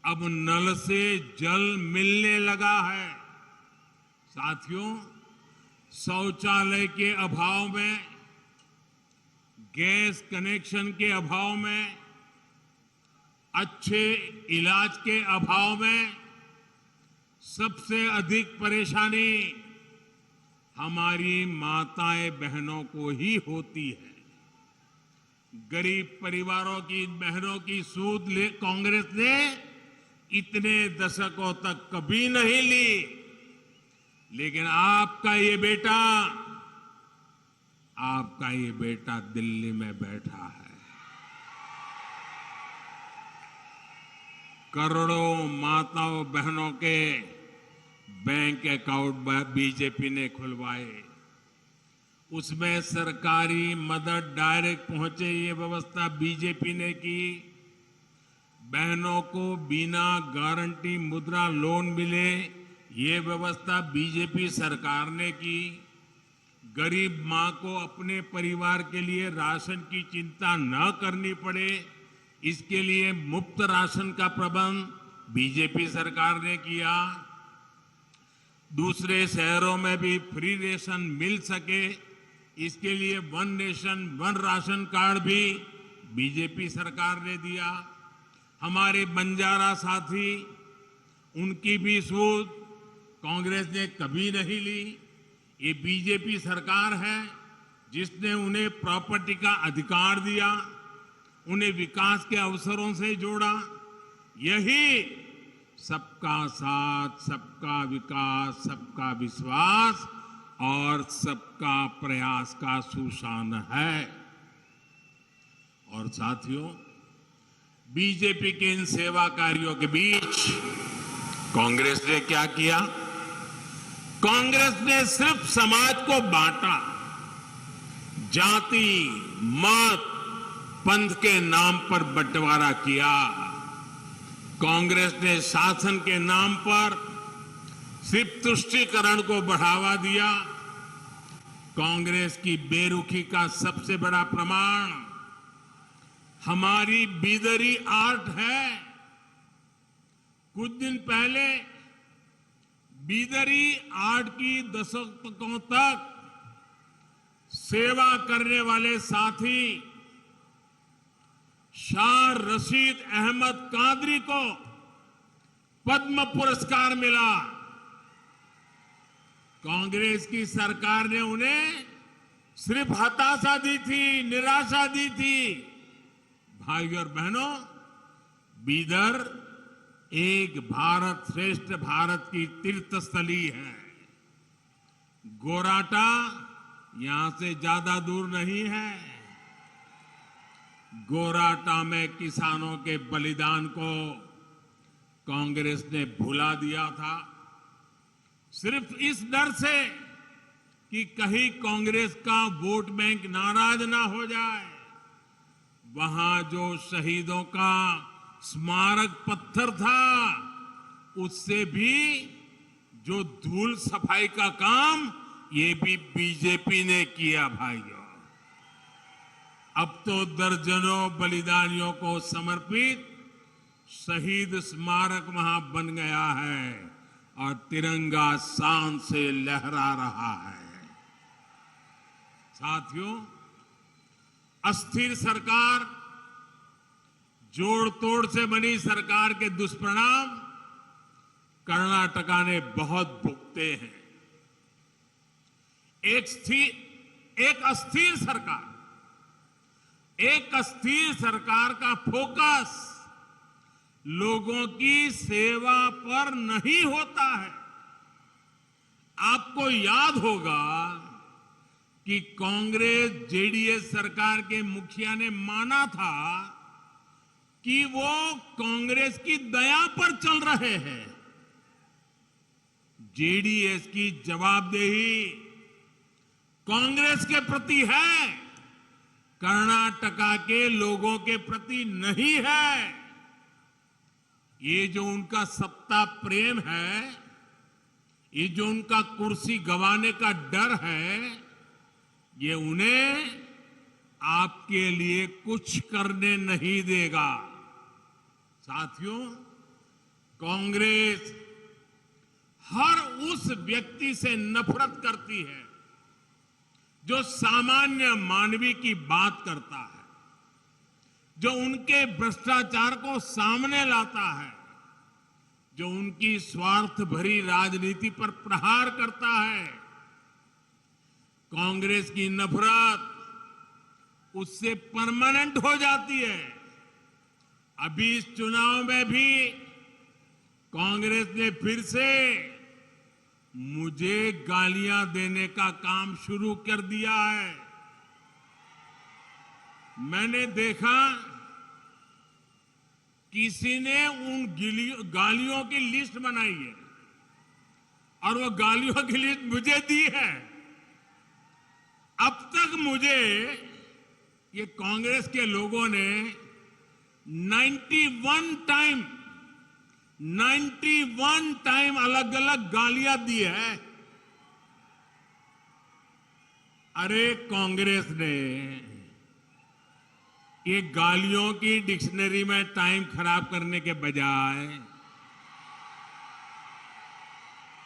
अब नल से जल मिलने लगा है। साथियों, शौचालय के अभाव में, गैस कनेक्शन के अभाव में, अच्छे इलाज के अभाव में सबसे अधिक परेशानी हमारी माताएं बहनों को ही होती है। गरीब परिवारों की बहनों की सूद कांग्रेस ने इतने दशकों तक कभी नहीं ली, लेकिन आपका ये बेटा दिल्ली में बैठा है। करोड़ों माताओं बहनों के बैंक अकाउंट बीजेपी ने खुलवाए, उसमें सरकारी मदद डायरेक्ट पहुंचे ये व्यवस्था बीजेपी ने की। बहनों को बिना गारंटी मुद्रा लोन मिले ये व्यवस्था बीजेपी सरकार ने की। गरीब मां को अपने परिवार के लिए राशन की चिंता न करनी पड़े, इसके लिए मुफ्त राशन का प्रबंध बीजेपी सरकार ने किया। दूसरे शहरों में भी फ्री रेशन मिल सके, इसके लिए one nation one ration card भी बीजेपी सरकार ने दिया। हमारे बंजारा साथी, उनकी भी सूद कांग्रेस ने कभी नहीं ली। ये बीजेपी सरकार है जिसने उन्हें प्रॉपर्टी का अधिकार दिया, उन्हें विकास के अवसरों से जोड़ा। यही सबका साथ, सबका विकास, सबका विश्वास और सबका प्रयास का सुशान है। और साथियों, बीजेपी के इन सेवा कार्यों के बीच कांग्रेस ने क्या किया? कांग्रेस ने सिर्फ समाज को बांटा, जाति, मत, पंथ के नाम पर बंटवारा किया। कांग्रेस ने शासन के नाम पर सिर्फ तुष्टीकरण को बढ़ावा दिया। कांग्रेस की बेरुखी का सबसे बड़ा प्रमाण हमारी बीदरी आर्ट है। कुछ दिन पहले बीदरी आर्ट की दशकों तक सेवा करने वाले साथी शाह रशीद अहमद कादरी को पद्म पुरस्कार मिला। कांग्रेस की सरकार ने उन्हें सिर्फ हताशा दी थी, निराशा दी थी। भाइयों और बहनों, बीदर एक भारत श्रेष्ठ भारत की तीर्थस्थली है। गोराटा यहां से ज्यादा दूर नहीं है। गोराटा में किसानों के बलिदान को कांग्रेस ने भुला दिया था, सिर्फ इस डर से कि कहीं कांग्रेस का वोट बैंक नाराज ना हो जाए। वहां जो शहीदों का स्मारक पत्थर था, उससे भी जो धूल सफाई का काम, ये भी बीजेपी ने किया। भाइयों, अब तो दर्जनों बलिदानियों को समर्पित शहीद स्मारक वहां बन गया है और तिरंगा शान से लहरा रहा है। साथियों, अस्थिर सरकार, जोड़ तोड़ से बनी सरकार के दुष्परिणाम कर्नाटका ने बहुत भुगते हैं। एक अस्थिर सरकार का फोकस लोगों की सेवा पर नहीं होता है। आपको याद होगा कि कांग्रेस जेडीएस सरकार के मुखिया ने माना था कि वो कांग्रेस की दया पर चल रहे हैं। जेडीएस की जवाबदेही कांग्रेस के प्रति है, कर्नाटका के लोगों के प्रति नहीं है। ये जो उनका सत्ता प्रेम है, ये जो उनका कुर्सी गंवाने का डर है, ये उन्हें आपके लिए कुछ करने नहीं देगा। साथियों, कांग्रेस हर उस व्यक्ति से नफरत करती है जो सामान्य मानवीय की बात करता है, जो उनके भ्रष्टाचार को सामने लाता है, जो उनकी स्वार्थ भरी राजनीति पर प्रहार करता है। कांग्रेस की नफरत उससे परमानेंट हो जाती है। अभी इस चुनाव में भी कांग्रेस ने फिर से मुझे गालियां देने का काम शुरू कर दिया है। मैंने देखा किसी ने उन गालियों की लिस्ट बनाई है और वो गालियों की लिस्ट मुझे दी है। अब तक मुझे ये कांग्रेस के लोगों ने 91 टाइम अलग अलग गालियां दी है। अरे कांग्रेस ने ये गालियों की डिक्शनरी में टाइम खराब करने के बजाय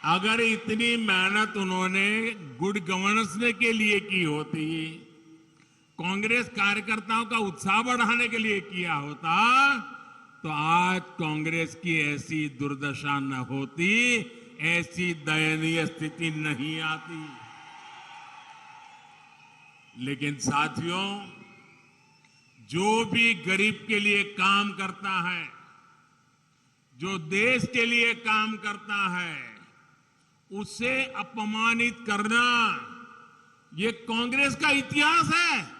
अगर इतनी मेहनत उन्होंने गुड गवर्नेंस के लिए की होती, कांग्रेस कार्यकर्ताओं का उत्साह बढ़ाने के लिए किया होता, तो आज कांग्रेस की ऐसी दुर्दशा न होती, ऐसी दयनीय स्थिति नहीं आती। लेकिन साथियों, जो भी गरीब के लिए काम करता है, जो देश के लिए काम करता है, उसे अपमानित करना ये कांग्रेस का इतिहास है।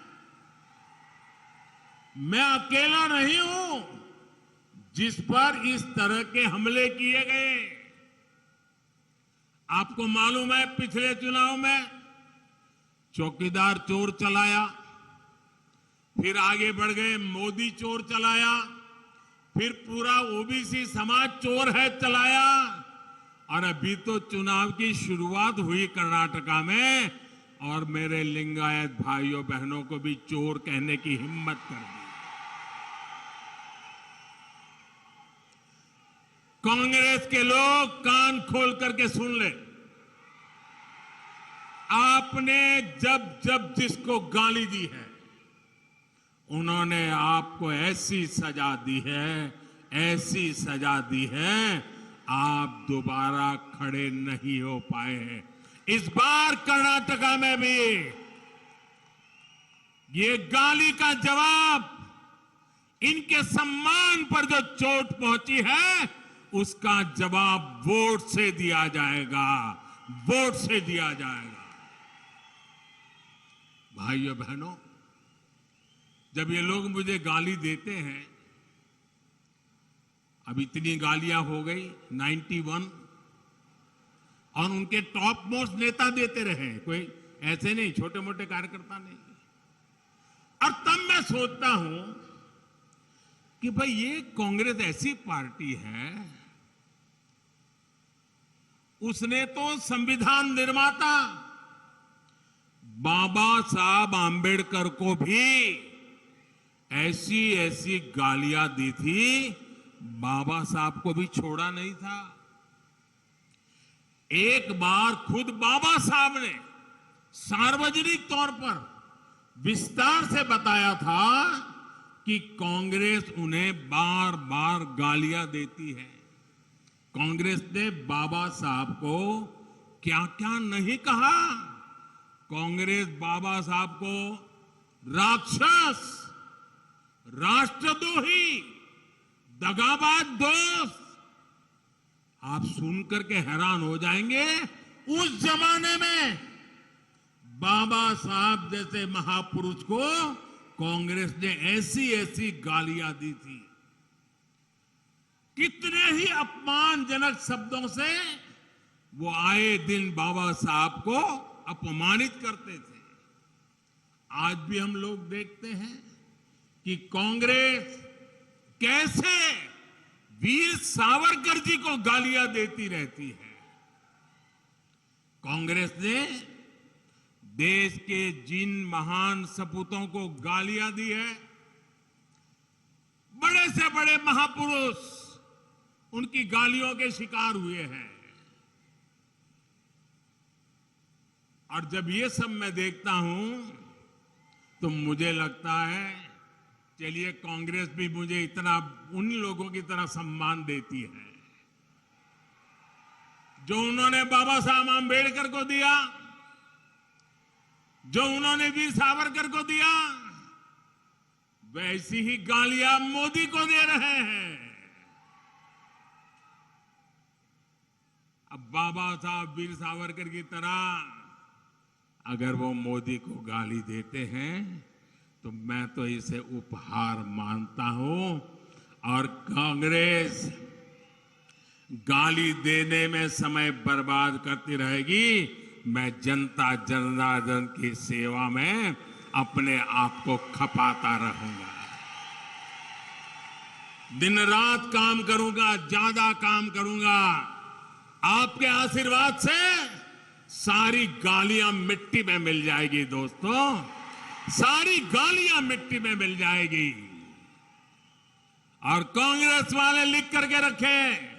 मैं अकेला नहीं हूं जिस पर इस तरह के हमले किए गए। आपको मालूम है, पिछले चुनाव में चौकीदार चोर चलाया, फिर आगे बढ़ गए मोदी चोर चलाया, फिर पूरा ओबीसी समाज चोर है चलाया, और अभी तो चुनाव की शुरुआत हुई कर्नाटका में और मेरे लिंगायत भाइयों बहनों को भी चोर कहने की हिम्मत कर दी। कांग्रेस के लोग कान खोल करके सुन ले। आपने जब जब जिसको गाली दी है, उन्होंने आपको ऐसी सजा दी है, ऐसी सजा दी है, आप दोबारा खड़े नहीं हो पाए हैं। इस बार कर्नाटका में भी ये गाली का जवाब, इनके सम्मान पर जो चोट पहुंची है, उसका जवाब वोट से दिया जाएगा, वोट से दिया जाएगा। भाइयों बहनों, जब ये लोग मुझे गाली देते हैं, अब इतनी गालियां हो गई 91, और उनके टॉप मोस्ट नेता देते रहे, कोई ऐसे नहीं, छोटे मोटे कार्यकर्ता नहीं। और तब मैं सोचता हूं कि भाई ये कांग्रेस ऐसी पार्टी है, उसने तो संविधान निर्माता बाबा साहब आंबेडकर को भी ऐसी ऐसी गालियां दी थी, बाबा साहब को भी छोड़ा नहीं था। एक बार खुद बाबा साहब ने सार्वजनिक तौर पर विस्तार से बताया था कि कांग्रेस उन्हें बार बार गालियां देती है। कांग्रेस ने बाबा साहब को क्या क्या नहीं कहा। कांग्रेस बाबा साहब को राक्षस, राष्ट्रद्रोही, दगाबाज दोस्त, आप सुनकर के हैरान हो जाएंगे। उस जमाने में बाबा साहब जैसे महापुरुष को कांग्रेस ने ऐसी ऐसी गालियां दी थी। कितने ही अपमानजनक शब्दों से वो आए दिन बाबा साहब को अपमानित करते थे। आज भी हम लोग देखते हैं कि कांग्रेस कैसे वीर सावरकर जी को गालियां देती रहती है। कांग्रेस ने देश के जिन महान सपूतों को गालियां दी है, बड़े से बड़े महापुरुष उनकी गालियों के शिकार हुए हैं। और जब ये सब मैं देखता हूं तो मुझे लगता है, चलिए कांग्रेस भी मुझे इतना उन लोगों की तरह सम्मान देती है जो उन्होंने बाबा साहब आंबेडकर को दिया, जो उन्होंने वीर सावरकर को दिया, वैसी ही गालियां मोदी को दे रहे हैं। अब बाबा साहब वीर सावरकर की तरह अगर वो मोदी को गाली देते हैं तो मैं तो इसे उपहार मानता हूं। और कांग्रेस गाली देने में समय बर्बाद करती रहेगी, मैं जनता जनार्दन की सेवा में अपने आप को खपाता रहूंगा। दिन रात काम करूंगा, ज्यादा काम करूंगा। आपके आशीर्वाद से सारी गालियां मिट्टी में मिल जाएगी दोस्तों, सारी गालियां मिट्टी में मिल जाएगी। और कांग्रेस वाले लिख करके रखें,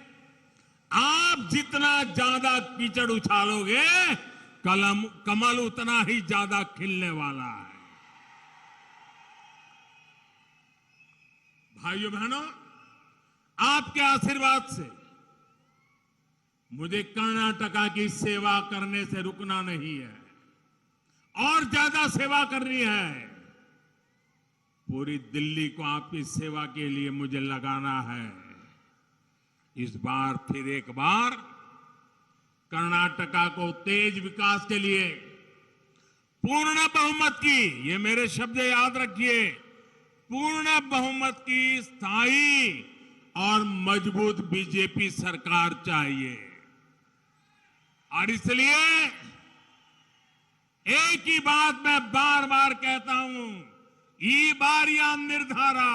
आप जितना ज्यादा कीचड़ उछालोगे, कमल उतना ही ज्यादा खिलने वाला है। भाइयों बहनों, आपके आशीर्वाद से मुझे कर्नाटका की सेवा करने से रुकना नहीं है, और ज्यादा सेवा करनी है। पूरी दिल्ली को आपकी सेवा के लिए मुझे लगाना है। इस बार फिर एक बार कर्नाटका को तेज विकास के लिए पूर्ण बहुमत की, ये मेरे शब्द याद रखिए, पूर्ण बहुमत की स्थायी और मजबूत बीजेपी सरकार चाहिए। और इसलिए एक ही बात मैं बार बार कहता हूं, ई बारिया निर्धारा,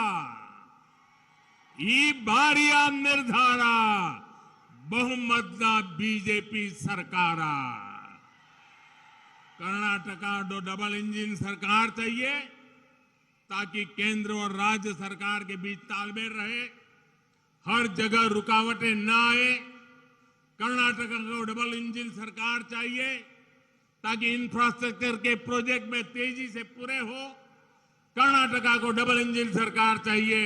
ई बारिया निर्धारा बहुमत बीजेपी सरकार। कर्नाटका दो डबल इंजन सरकार चाहिए ताकि केंद्र और राज्य सरकार के बीच तालमेल रहे, हर जगह रुकावटें ना आए। कर्नाटक को डबल इंजन सरकार चाहिए ताकि इंफ्रास्ट्रक्चर के प्रोजेक्ट में तेजी से पूरे हो। कर्नाटका को डबल इंजन सरकार चाहिए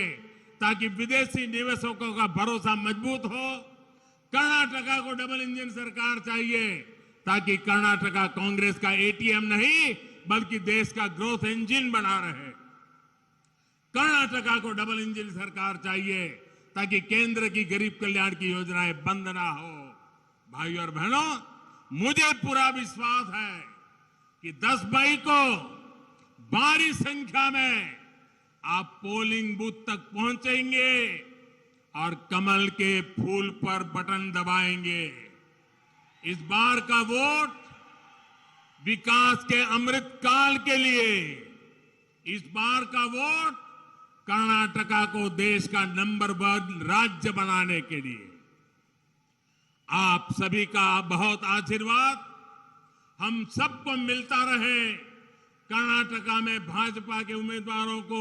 ताकि विदेशी निवेशकों का भरोसा मजबूत हो। कर्नाटका को डबल इंजन सरकार चाहिए ताकि कर्नाटका कांग्रेस का एटीएम नहीं बल्कि देश का ग्रोथ इंजन बना रहे। कर्नाटका को डबल इंजन सरकार चाहिए ताकि केंद्र की गरीब कल्याण की योजनाएं बंद ना हो। भाइयों और बहनों, मुझे पूरा विश्वास है कि 10 मई को भारी संख्या में आप पोलिंग बूथ तक पहुंचेंगे और कमल के फूल पर बटन दबाएंगे। इस बार का वोट विकास के अमृत काल के लिए, इस बार का वोट कर्नाटका को देश का नंबर 1 राज्य बनाने के लिए। आप सभी का बहुत आशीर्वाद हम सबको मिलता रहे। कर्नाटका में भाजपा के उम्मीदवारों को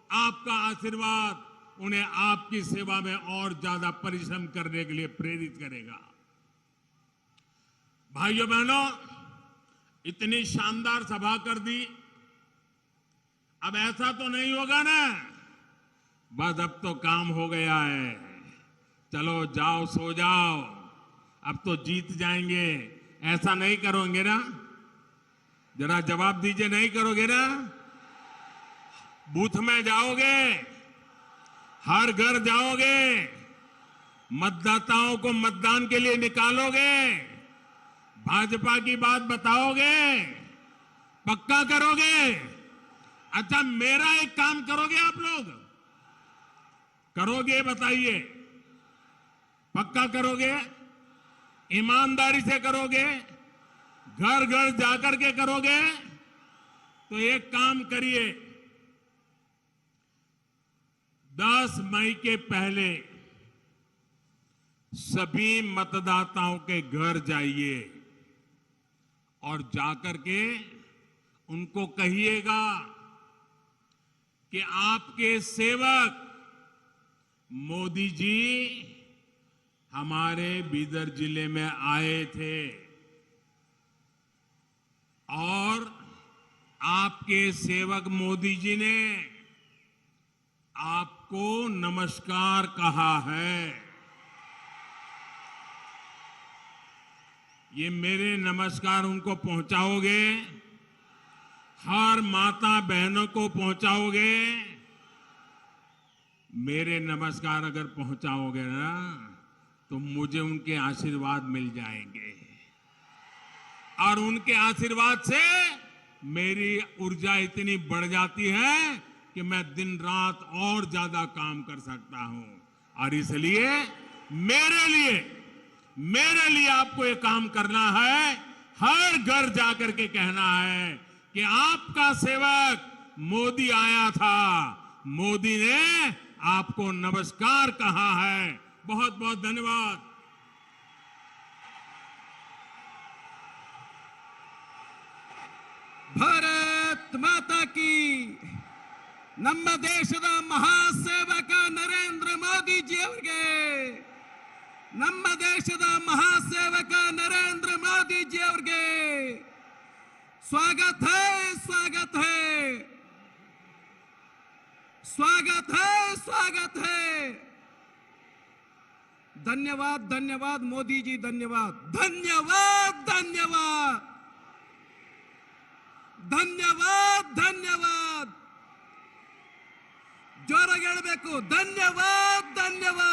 आपका आशीर्वाद उन्हें आपकी सेवा में और ज्यादा परिश्रम करने के लिए प्रेरित करेगा। भाइयों बहनों, इतनी शानदार सभा कर दी, अब ऐसा तो नहीं होगा ना बस अब तो काम हो गया है, चलो जाओ सो जाओ, अब तो जीत जाएंगे, ऐसा नहीं करोगे ना? जरा जवाब दीजिए, नहीं करोगे ना? बूथ में जाओगे, हर घर जाओगे, मतदाताओं को मतदान के लिए निकालोगे, भाजपा की बात बताओगे, पक्का करोगे? अच्छा, मेरा एक काम करोगे आप लोग? करोगे बताइए, पक्का करोगे? ईमानदारी से करोगे? घर घर जाकर के करोगे? तो एक काम करिए, 10 मई के पहले सभी मतदाताओं के घर जाइए और जाकर के उनको कहिएगा कि आपके सेवक मोदी जी हमारे बीदर जिले में आए थे और आपके सेवक मोदी जी ने आपको नमस्कार कहा है। ये मेरे नमस्कार उनको पहुंचाओगे? हर माता बहनों को पहुंचाओगे? मेरे नमस्कार अगर पहुंचाओगे ना तो मुझे उनके आशीर्वाद मिल जाएंगे और उनके आशीर्वाद से मेरी ऊर्जा इतनी बढ़ जाती है कि मैं दिन रात और ज्यादा काम कर सकता हूं। और इसलिए मेरे लिए आपको ये काम करना है, हर घर जाकर के कहना है कि आपका सेवक मोदी आया था, मोदी ने आपको नमस्कार कहा है। बहुत बहुत धन्यवाद। ಭಾರತ್ ಮಾತಾ ಕಿ। ನಮ್ಮ ದೇಶದ ಮಹಾಸೇವಕ ನರೇಂದ್ರ ಮೋದಿಜಿ ಅವರಿಗೆ, ನಮ್ಮ ದೇಶದ ಮಹಾಸೇವಕ ನರೇಂದ್ರ ಮೋದಿಜಿ ಅವರಿಗೆ स्वागत है, स्वागत है, स्वागत है, स्वागत है। धन्यवाद, धन्यवाद मोदी जी, धन्यवाद, धन्यवाद, धन्यवाद, धन्यवाद, धन्यवाद। जोराಗಿ ಹೇಳಬೇಕು, धन्यवाद, धन्यवाद।